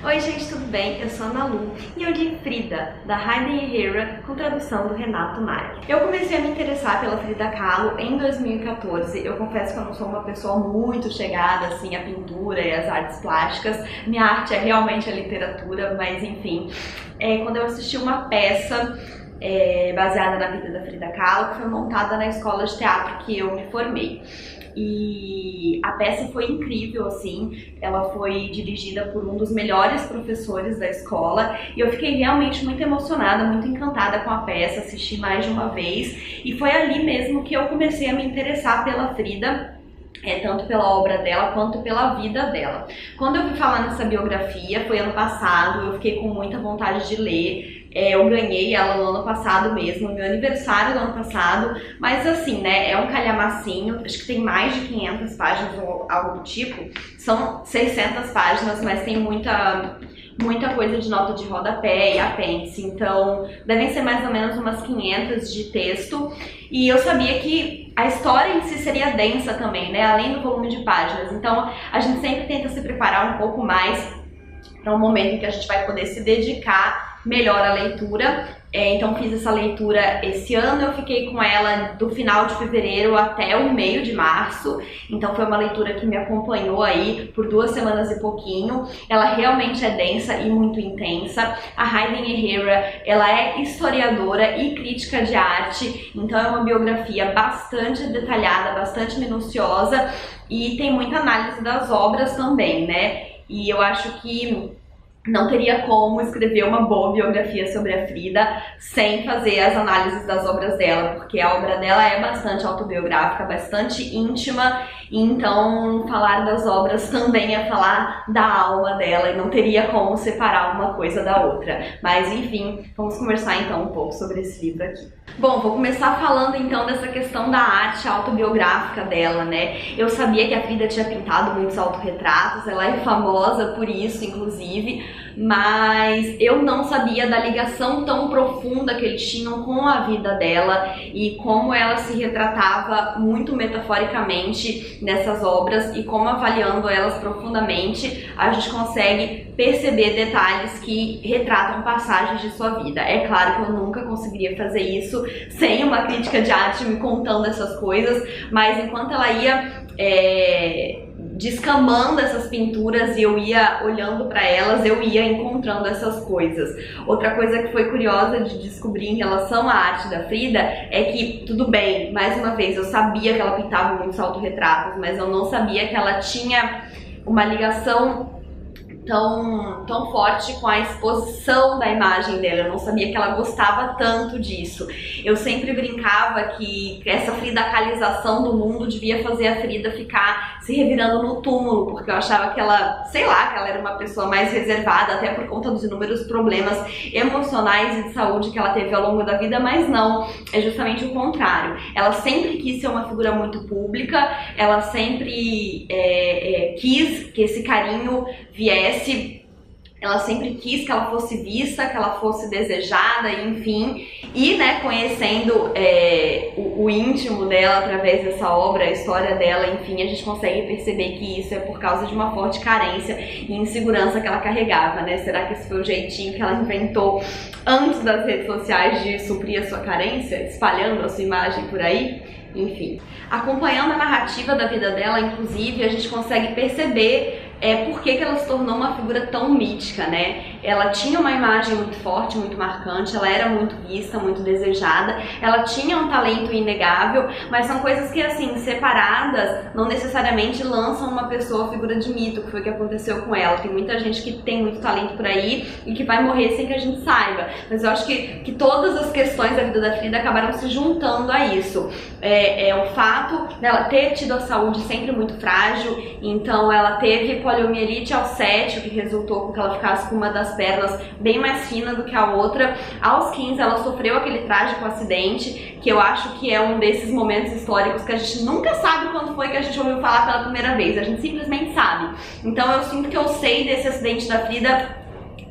Oi gente, tudo bem? Eu sou a Ana Lu e eu li Frida, da Hayden Herrera, com tradução do Renato Mari. Eu comecei a me interessar pela Frida Kahlo em 2014. Eu confesso que eu não sou uma pessoa muito chegada assim à pintura e às artes plásticas. Minha arte é realmente a literatura, mas enfim. Quando eu assisti uma peça baseada na vida da Frida Kahlo, que foi montada na escola de teatro que eu me formei. E a peça foi incrível, assim, ela foi dirigida por um dos melhores professores da escola e eu fiquei realmente muito emocionada, muito encantada com a peça, assisti mais de uma vez e foi ali mesmo que eu comecei a me interessar pela Frida, tanto pela obra dela quanto pela vida dela. Quando eu fui falar nessa biografia, foi ano passado, eu fiquei com muita vontade de ler. Eu ganhei ela no ano passado mesmo, no meu aniversário do ano passado, mas assim, né, é um calhamacinho, acho que tem mais de 500 páginas ou algo do tipo, são 600 páginas, mas tem muita coisa de nota de rodapé e apêndice, então devem ser mais ou menos umas 500 de texto, e eu sabia que a história em si seria densa também, né, além do volume de páginas, então a gente sempre tenta se preparar um pouco mais para um momento em que a gente vai poder se dedicar melhor à leitura. Então fiz essa leitura esse ano, eu fiquei com ela do final de fevereiro até o meio de março, então foi uma leitura que me acompanhou aí por 2 semanas e pouquinho. Ela realmente é densa e muito intensa. A Hayden Herrera, ela é historiadora e crítica de arte, então é uma biografia bastante detalhada, bastante minuciosa e tem muita análise das obras também, né? E eu acho que não teria como escrever uma boa biografia sobre a Frida sem fazer as análises das obras dela, porque a obra dela é bastante autobiográfica, bastante íntima, e então falar das obras também é falar da alma dela, e não teria como separar uma coisa da outra. Mas enfim, vamos conversar então um pouco sobre esse livro aqui. Bom, vou começar falando então dessa questão da arte autobiográfica dela, né? Eu sabia que a Frida tinha pintado muitos autorretratos, ela é famosa por isso, inclusive, mas eu não sabia da ligação tão profunda que eles tinham com a vida dela e como ela se retratava muito metaforicamente nessas obras, e como avaliando elas profundamente a gente consegue perceber detalhes que retratam passagens de sua vida. É claro que eu nunca conseguiria fazer isso sem uma crítica de arte me contando essas coisas, mas enquanto ela ia descamando essas pinturas e eu ia olhando para elas, eu ia encontrando essas coisas. Outra coisa que foi curiosa de descobrir em relação à arte da Frida é que, tudo bem, mais uma vez, eu sabia que ela pintava muitos autorretratos, mas eu não sabia que ela tinha uma ligação tão forte com a exposição da imagem dela. Eu não sabia que ela gostava tanto disso. Eu sempre brincava que essa fridacalização do mundo devia fazer a Frida ficar se revirando no túmulo, porque eu achava que ela, sei lá, que ela era uma pessoa mais reservada, até por conta dos inúmeros problemas emocionais e de saúde que ela teve ao longo da vida, mas não, é justamente o contrário. Ela sempre quis ser uma figura muito pública, ela sempre quis que esse carinho viesse, ela sempre quis que ela fosse vista, que ela fosse desejada, enfim, e né, conhecendo o íntimo dela através dessa obra, a história dela, enfim, a gente consegue perceber que isso é por causa de uma forte carência e insegurança que ela carregava, né? Será que esse foi o jeitinho que ela inventou antes das redes sociais de suprir a sua carência, espalhando a sua imagem por aí? Enfim, acompanhando a narrativa da vida dela, inclusive, a gente consegue perceber por que ela se tornou uma figura tão mítica, né? Ela tinha uma imagem muito forte, muito marcante, ela era muito vista, muito desejada, ela tinha um talento inegável, mas são coisas que, assim, separadas, não necessariamente lançam uma pessoa figura de mito, que foi o que aconteceu com ela. Tem muita gente que tem muito talento por aí e que vai morrer sem que a gente saiba, mas eu acho que todas as questões da vida da Frida acabaram se juntando a isso. O fato dela ter tido a saúde sempre muito frágil, então ela teve poliomielite aos 7, o que resultou com que ela ficasse com uma das pernas bem mais fina do que a outra. Aos 15 ela sofreu aquele trágico acidente, que eu acho que é um desses momentos históricos que a gente nunca sabe quando foi que a gente ouviu falar pela primeira vez, a gente simplesmente sabe. Então eu sinto que eu sei desse acidente da Frida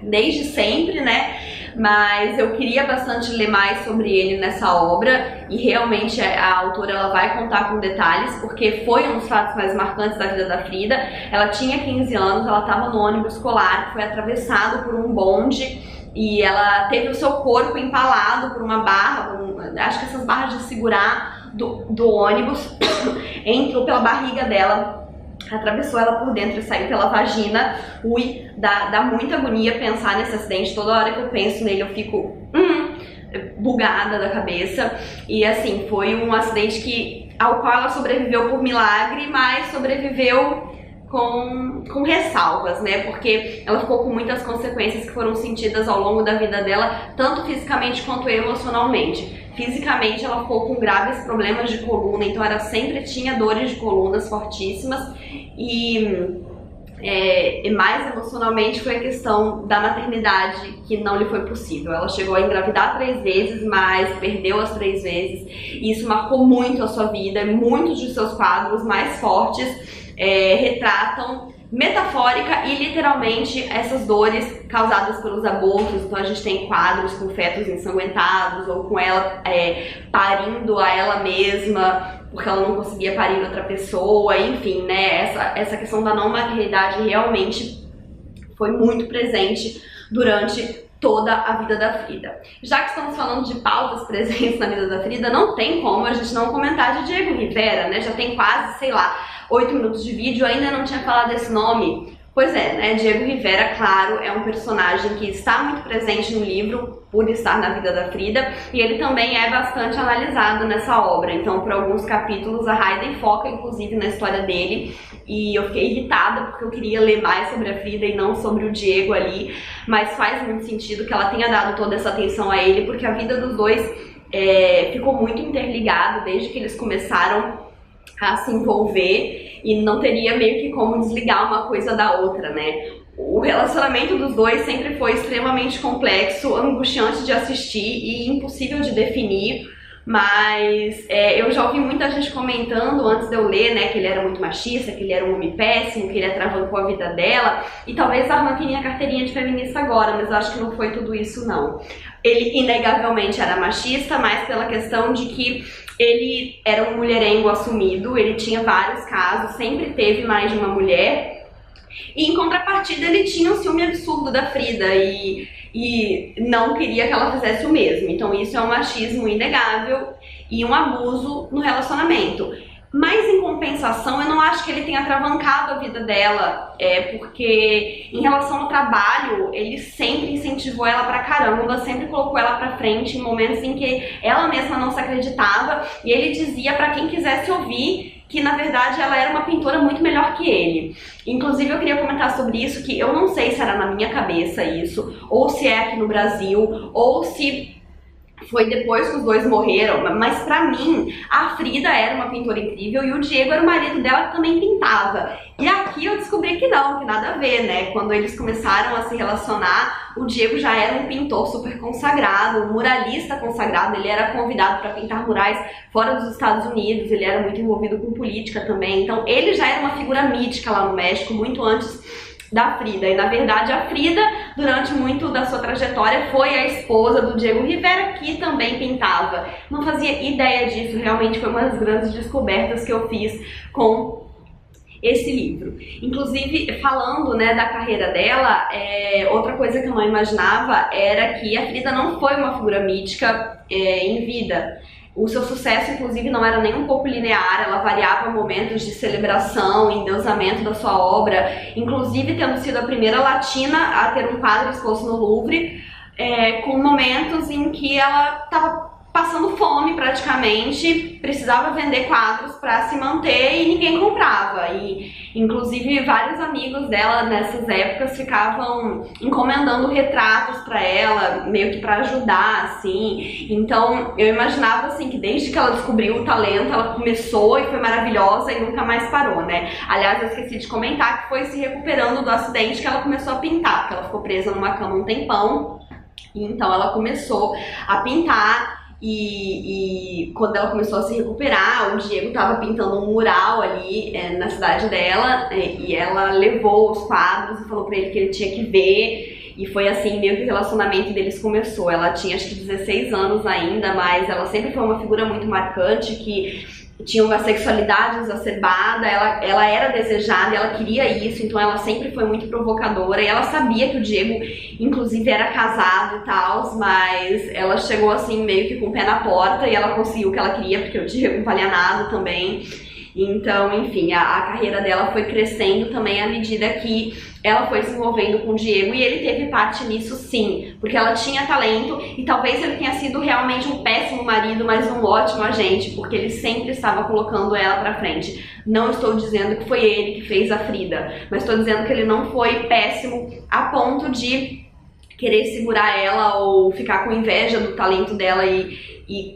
desde sempre, né? mas eu queria bastante ler mais sobre ele nessa obra e realmente a autora ela vai contar com detalhes, porque foi um dos fatos mais marcantes da vida da Frida. Ela tinha 15 anos, ela estava no ônibus escolar, foi atravessado por um bonde e ela teve o seu corpo empalado por uma barra, acho que essas barras de segurar do ônibus, entrou pela barriga dela, atravessou ela por dentro e saiu pela vagina. Ui, dá muita agonia pensar nesse acidente. Toda hora que eu penso nele eu fico bugada da cabeça. E assim, foi um acidente ao qual ela sobreviveu por milagre, mas sobreviveu com ressalvas, né? Porque ela ficou com muitas consequências que foram sentidas ao longo da vida dela, tanto fisicamente quanto emocionalmente. Fisicamente ela ficou com graves problemas de coluna, então ela sempre tinha dores de colunas fortíssimas e mais emocionalmente foi a questão da maternidade que não lhe foi possível. Ela chegou a engravidar 3 vezes, mas perdeu as 3 vezes e isso marcou muito a sua vida. Muitos de seus quadros mais fortes retratam metafórica e literalmente essas dores causadas pelos abortos. Então a gente tem quadros com fetos ensanguentados ou com ela parindo a ela mesma porque ela não conseguia parir outra pessoa, enfim, né? Essa questão da não maternidade realmente foi muito presente durante toda a vida da Frida. Já que estamos falando de pautas presentes na vida da Frida, não tem como a gente não comentar de Diego Rivera, né? Já tem quase, sei lá, 8 minutos de vídeo, ainda não tinha falado desse nome. Pois é, né? Diego Rivera, claro, é um personagem que está muito presente no livro, por estar na vida da Frida, e ele também é bastante analisado nessa obra. Então, por alguns capítulos, a Hayden foca, inclusive, na história dele, e eu fiquei irritada porque eu queria ler mais sobre a Frida e não sobre o Diego ali, mas faz muito sentido que ela tenha dado toda essa atenção a ele, porque a vida dos dois ficou muito interligada desde que eles começaram a se envolver e não teria meio que como desligar uma coisa da outra, né? O relacionamento dos dois sempre foi extremamente complexo, angustiante de assistir e impossível de definir, mas eu já ouvi muita gente comentando antes de eu ler, né, que ele era muito machista, que ele era um homem péssimo, que ele atravancou a vida dela, e talvez arranque minha carteirinha de feminista agora, mas eu acho que não foi tudo isso não. Ele inegavelmente era machista, mas pela questão de que ele era um mulherengo assumido, ele tinha vários casos, sempre teve mais de uma mulher, e em contrapartida ele tinha um ciúme absurdo da Frida e não queria que ela fizesse o mesmo. Então isso é um machismo inegável e um abuso no relacionamento. Mas em compensação, eu não acho que ele tenha atravancado a vida dela, porque em relação ao trabalho, ele sempre incentivou ela pra caramba, sempre colocou ela pra frente em momentos em que ela mesma não se acreditava, e ele dizia pra quem quisesse ouvir que na verdade ela era uma pintora muito melhor que ele. Inclusive eu queria comentar sobre isso, que eu não sei se era na minha cabeça isso, ou se é aqui no Brasil, ou se foi depois que os dois morreram, mas pra mim a Frida era uma pintora incrível e o Diego era o marido dela que também pintava. E aqui eu descobri que não, que nada a ver, né? Quando eles começaram a se relacionar, o Diego já era um pintor super consagrado, um muralista consagrado, ele era convidado para pintar murais fora dos Estados Unidos, ele era muito envolvido com política também, então ele já era uma figura mítica lá no México, muito antes da Frida. E na verdade a Frida, durante muito da sua trajetória, foi a esposa do Diego Rivera, que também pintava. Não fazia ideia disso, realmente foi uma das grandes descobertas que eu fiz com esse livro. Inclusive, falando, né, da carreira dela, outra coisa que eu não imaginava era que a Frida não foi uma figura mítica em vida. O seu sucesso, inclusive, não era nem um pouco linear, ela variava momentos de celebração, endeusamento da sua obra, inclusive tendo sido a primeira latina a ter um quadro exposto no Louvre, com momentos em que ela estava passando fome praticamente, precisava vender quadros para se manter e ninguém comprava. E inclusive vários amigos dela nessas épocas ficavam encomendando retratos para ela, meio que para ajudar, assim. Então eu imaginava assim que desde que ela descobriu o talento, ela começou e foi maravilhosa e nunca mais parou, né? Aliás, eu esqueci de comentar que foi se recuperando do acidente que ela começou a pintar, porque ela ficou presa numa cama um tempão, e então ela começou a pintar. E quando ela começou a se recuperar, o Diego estava pintando um mural ali na cidade dela, e ela levou os quadros e falou para ele que ele tinha que ver. E foi assim meio que o relacionamento deles começou. Ela tinha acho que 16 anos ainda, mas ela sempre foi uma figura muito marcante, que tinha uma sexualidade exacerbada, ela era desejada, ela queria isso, então ela sempre foi muito provocadora, e ela sabia que o Diego inclusive era casado e tal, mas ela chegou assim meio que com o pé na porta e ela conseguiu o que ela queria, porque o Diego não valia nada também. Então, enfim, a carreira dela foi crescendo também à medida que ela foi desenvolvendo com o Diego, e ele teve parte nisso sim, porque ela tinha talento e talvez ele tenha sido realmente um péssimo marido, mas um ótimo agente, porque ele sempre estava colocando ela pra frente. Não estou dizendo que foi ele que fez a Frida, mas estou dizendo que ele não foi péssimo a ponto de querer segurar ela ou ficar com inveja do talento dela e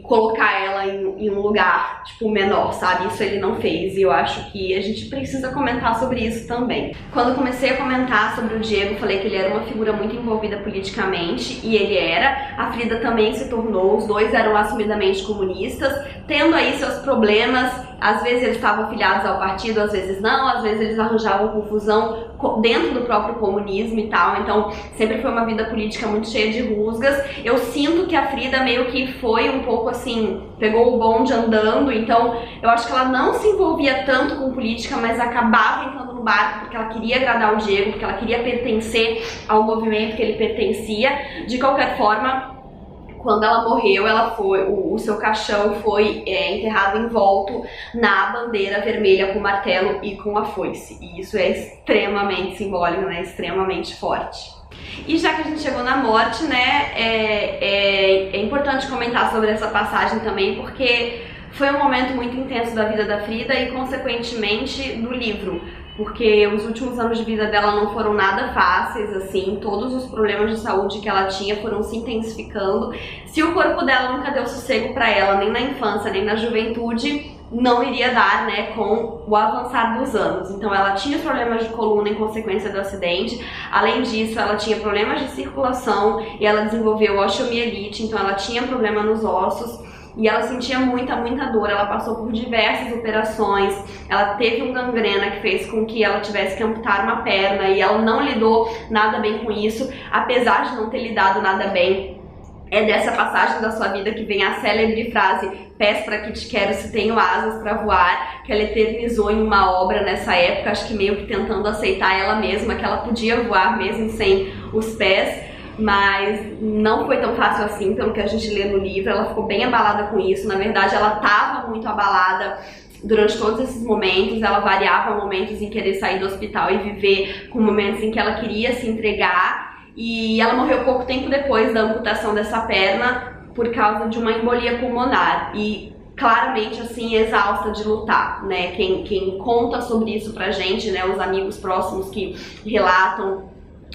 colocar ela em um lugar, tipo, menor, sabe? Isso ele não fez, e eu acho que a gente precisa comentar sobre isso também. Quando eu comecei a comentar sobre o Diego, falei que ele era uma figura muito envolvida politicamente, e ele era. A Frida também se tornou, os dois eram assumidamente comunistas, tendo aí seus problemas. Às vezes eles estavam filiados ao partido, às vezes não, às vezes eles arranjavam confusão dentro do próprio comunismo e tal, então sempre foi uma vida política muito cheia de rusgas. Eu sinto que a Frida meio que foi um pouco assim, pegou o bonde andando, então eu acho que ela não se envolvia tanto com política, mas acabava entrando no barco porque ela queria agradar o Diego, porque ela queria pertencer ao movimento que ele pertencia. De qualquer forma, quando ela morreu, o seu caixão foi enterrado envolto na bandeira vermelha com martelo e com a foice. E isso é extremamente simbólico, né? Extremamente forte. E já que a gente chegou na morte, né, é importante comentar sobre essa passagem também, porque foi um momento muito intenso da vida da Frida e, consequentemente, do livro. Porque os últimos anos de vida dela não foram nada fáceis, assim, todos os problemas de saúde que ela tinha foram se intensificando. Se o corpo dela nunca deu sossego pra ela, nem na infância, nem na juventude, não iria dar, né, com o avançar dos anos. Então ela tinha problemas de coluna em consequência do acidente, além disso ela tinha problemas de circulação e ela desenvolveu osteomielite, então ela tinha problema nos ossos. E ela sentia muita dor, ela passou por diversas operações, ela teve um gangrena que fez com que ela tivesse que amputar uma perna, e ela não lidou nada bem com isso, apesar de não ter lidado nada bem. É dessa passagem da sua vida que vem a célebre frase "pés para que te quero se tenho asas para voar", que ela eternizou em uma obra nessa época, acho que meio que tentando aceitar ela mesma, que ela podia voar mesmo sem os pés. Mas não foi tão fácil assim, pelo que a gente lê no livro. Ela ficou bem abalada com isso. Na verdade, ela estava muito abalada durante todos esses momentos. Ela variava momentos em querer sair do hospital e viver, com momentos em que ela queria se entregar. E ela morreu pouco tempo depois da amputação dessa perna por causa de uma embolia pulmonar. E claramente, assim, exausta de lutar, né? Quem conta sobre isso pra gente, né? Os amigos próximos que relatam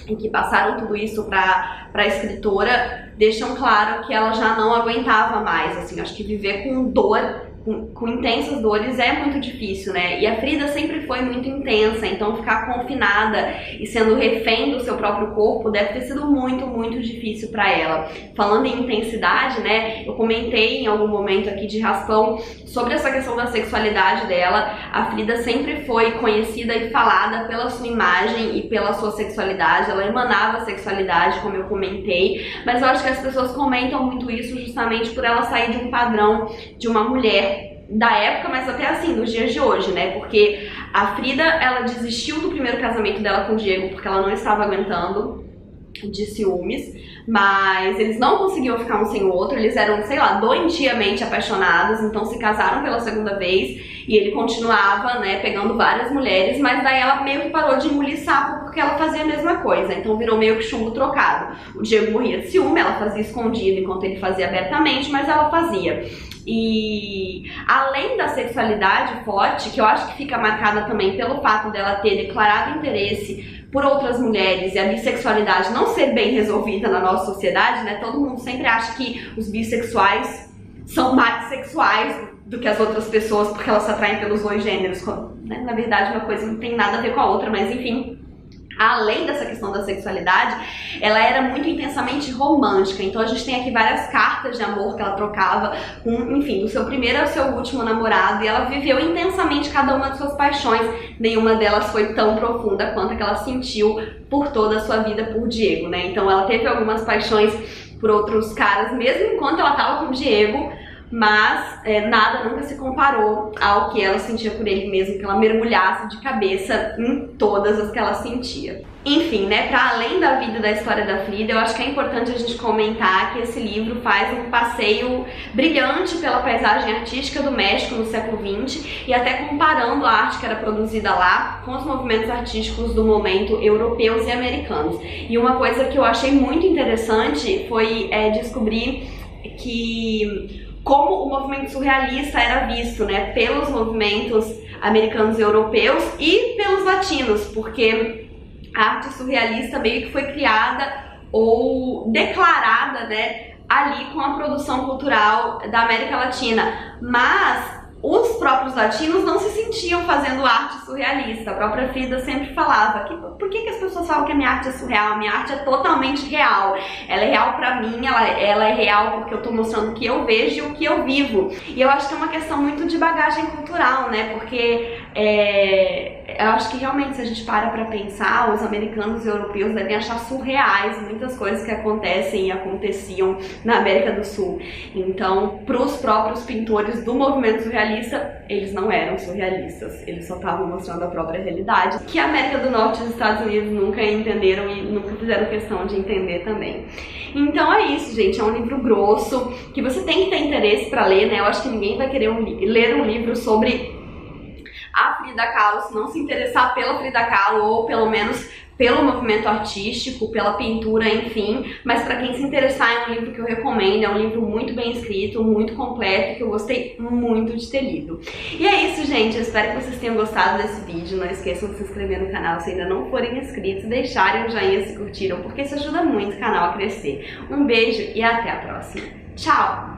e que passaram tudo isso para a escritora, deixam claro que ela já não aguentava mais, assim, acho que viver com dor, com intensas dores é muito difícil, né? E a Frida sempre foi muito intensa, então ficar confinada e sendo refém do seu próprio corpo deve ter sido muito difícil para ela. Falando em intensidade, né, eu comentei em algum momento aqui de raspão sobre essa questão da sexualidade dela. A Frida sempre foi conhecida e falada pela sua imagem e pela sua sexualidade, ela emanava sexualidade, como eu comentei, mas eu acho que as pessoas comentam muito isso justamente por ela sair de um padrão de uma mulher da época, mas até assim, nos dias de hoje, né? Porque a Frida, ela desistiu do primeiro casamento dela com o Diego porque ela não estava aguentando de ciúmes, mas eles não conseguiam ficar um sem o outro, eles eram, sei lá, doentiamente apaixonados, então se casaram pela segunda vez e ele continuava, né, pegando várias mulheres, mas daí ela meio que parou de engolir sapo porque ela fazia a mesma coisa, então virou meio que chumbo trocado. O Diego morria de ciúme, ela fazia escondido enquanto ele fazia abertamente, mas ela fazia. E além da sexualidade forte, que eu acho que fica marcada também pelo fato dela ter declarado interesse por outras mulheres e a bissexualidade não ser bem resolvida na nossa sociedade, né? Todo mundo sempre acha que os bissexuais são mais sexuais do que as outras pessoas porque elas se atraem pelos dois gêneros, né? Na verdade uma coisa não tem nada a ver com a outra, mas enfim. além dessa questão da sexualidade, ela era muito intensamente romântica. Então a gente tem aqui várias cartas de amor que ela trocava com, enfim, do seu primeiro ao seu último namorado, e ela viveu intensamente cada uma de suas paixões. Nenhuma delas foi tão profunda quanto a que ela sentiu por toda a sua vida por Diego, né? Então ela teve algumas paixões por outros caras, mesmo enquanto ela estava com o Diego, mas nada nunca se comparou ao que ela sentia por ele, mesmo que ela mergulhasse de cabeça em todas as que ela sentia. Enfim, né, para além da vida e da história da Frida, eu acho que é importante a gente comentar que esse livro faz um passeio brilhante pela paisagem artística do México no século XX e até comparando a arte que era produzida lá com os movimentos artísticos do momento europeus e americanos. E uma coisa que eu achei muito interessante foi descobrir que como o movimento surrealista era visto, né, pelos movimentos americanos e europeus e pelos latinos, porque a arte surrealista meio que foi criada ou declarada, né, ali com a produção cultural da América Latina, mas os próprios latinos não se sentiam fazendo arte surrealista. A própria Frida sempre falava que por que as pessoas falam que a minha arte é surreal? A minha arte é totalmente real. Ela é real pra mim, ela é real porque eu tô mostrando o que eu vejo e o que eu vivo. E eu acho que é uma questão muito de bagagem cultural, né? Porque eu acho que realmente, se a gente para pra pensar, os americanos e europeus devem achar surreais muitas coisas que acontecem e aconteciam na América do Sul. Então, pros próprios pintores do movimento surrealista, eles não eram surrealistas, eles só estavam mostrando a própria realidade, que a América do Norte e os Estados Unidos nunca entenderam e nunca fizeram questão de entender também. Então é isso, gente, é um livro grosso, que você tem que ter interesse para ler, né? Eu acho que ninguém vai querer ler um livro sobre a Frida Kahlo se não se interessar pela Frida Kahlo, ou pelo menos pelo movimento artístico, pela pintura, enfim. Mas para quem se interessar, é um livro que eu recomendo, é um livro muito bem escrito, muito completo, que eu gostei muito de ter lido. E é isso, gente, eu espero que vocês tenham gostado desse vídeo. Não esqueçam de se inscrever no canal se ainda não forem inscritos, deixarem o joinha se curtiram, porque isso ajuda muito o canal a crescer. Um beijo e até a próxima. Tchau!